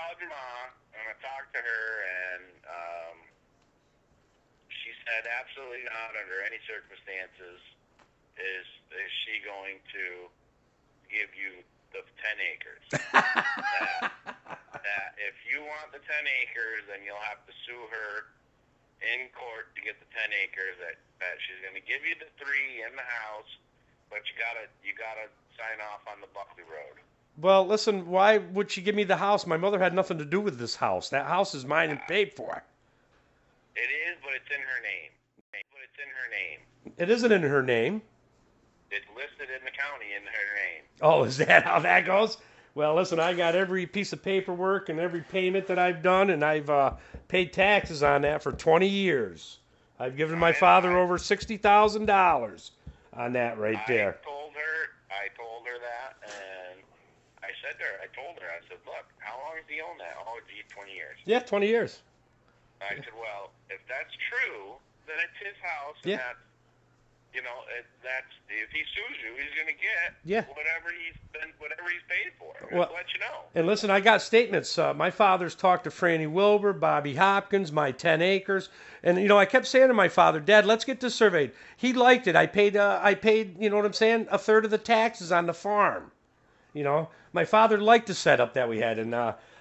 called your mom, and I talked to her, and she said absolutely not under any circumstances is she going to give you the 10 acres. that if you want the 10 acres, then you'll have to sue her in court to get the 10 acres. That she's going to give you the 3 in the house, but you gotta sign off on the Buckley Road. Well, listen, why would she give me the house? My mother had nothing to do with this house. That house is mine and paid for. It is, but it's in her name. It isn't in her name. It's listed in the county in her name. Oh, is that how that goes? Well, listen, I got every piece of paperwork and every payment that I've done, and I've paid taxes on that for 20 years. I've given my father over $60,000 on that right there. I told her that, and I said to her, I said, look, how long has he owned that? Oh, gee, 20 years. Yeah, 20 years. I said, well, if that's true, then it's his house, and Yeah. that's if he sues you, he's going to get whatever he's paid for. Well, I'll let you know. And listen, I got statements. My father's talked to Franny Wilbur, Bobby Hopkins, my 10 acres, and I kept saying to my father, Dad, let's get this surveyed. He liked it. I paid, you know what I'm saying, a third of the taxes on the farm. My father liked the setup that we had, and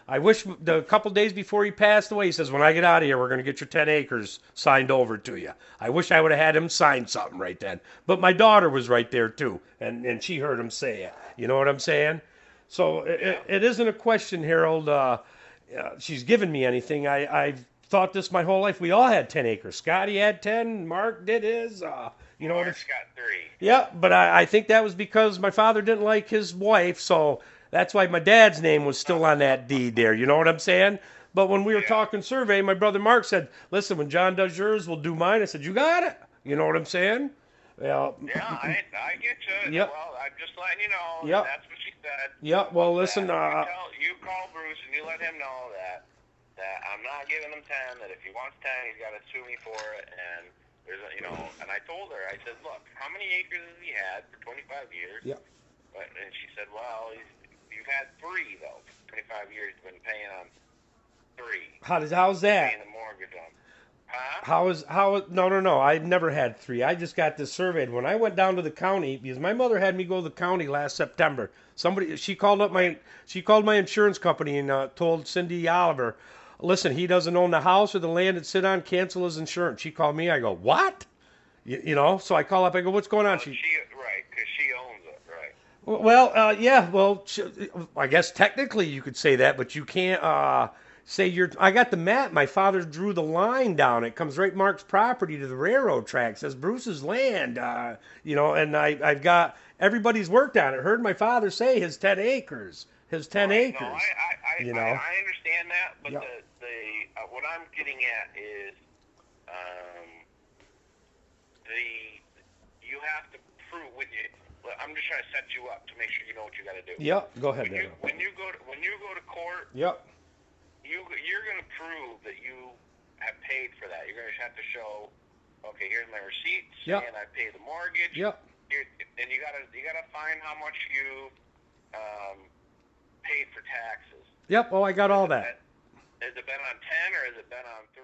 I wish a couple days before he passed away, he says, when I get out of here, we're going to get your 10 acres signed over to you. I wish I would have had him sign something right then. But my daughter was right there, too, and she heard him say it. You know what I'm saying? So it isn't a question, Harold. She's given me anything. I've thought this my whole life. We all had 10 acres. Scotty had 10. Mark did his. Mark's got 3. Yeah, but I think that was because my father didn't like his wife, so that's why my dad's name was still on that deed there. You know what I'm saying? But when we were talking survey, my brother Mark said, listen, when John does yours, we'll do mine. I said, you got it. You know what I'm saying? Well, yeah, I get you. Yep. Well, I'm just letting you know. Yep. That's what she said. Yeah, well, listen. You call Bruce and you let him know that I'm not giving him 10, that if he wants 10, he's got to sue me for it. And and I told her, I said, look, how many acres has he had for 25 years? Yep. And she said, well, you've had 3, though. 25 years, you've been paying on 3. How's that? Paying the mortgage on. Huh? No. I never had 3. I just got this surveyed. When I went down to the county, because my mother had me go to the county last September. She called my insurance company and told Cindy Oliver, listen, he doesn't own the house or the land it sit on, cancel his insurance. She called me, I go, what? So I call up, I go, what's going on? Right, because she owns it, right. Well, yeah, I guess technically you could say that, but you can't say I got the map. My father drew the line down. It comes right Mark's property to the railroad tracks. Says Bruce's land, and I've got everybody's worked on it. Heard my father say his 10 acres. His 10 acres. No, I understand that, but what I'm getting at is you have to prove with you. I'm just trying to set you up to make sure you know what you got to do. Yep, go ahead. When you go to court, yep, you're going to prove that you have paid for that. You're going to have to show, okay, here's my receipts, and I pay the mortgage. Yep. And you gotta find how much you paid for taxes. Yep. Oh, I got all that. Has it been on 10 or has it been on 3?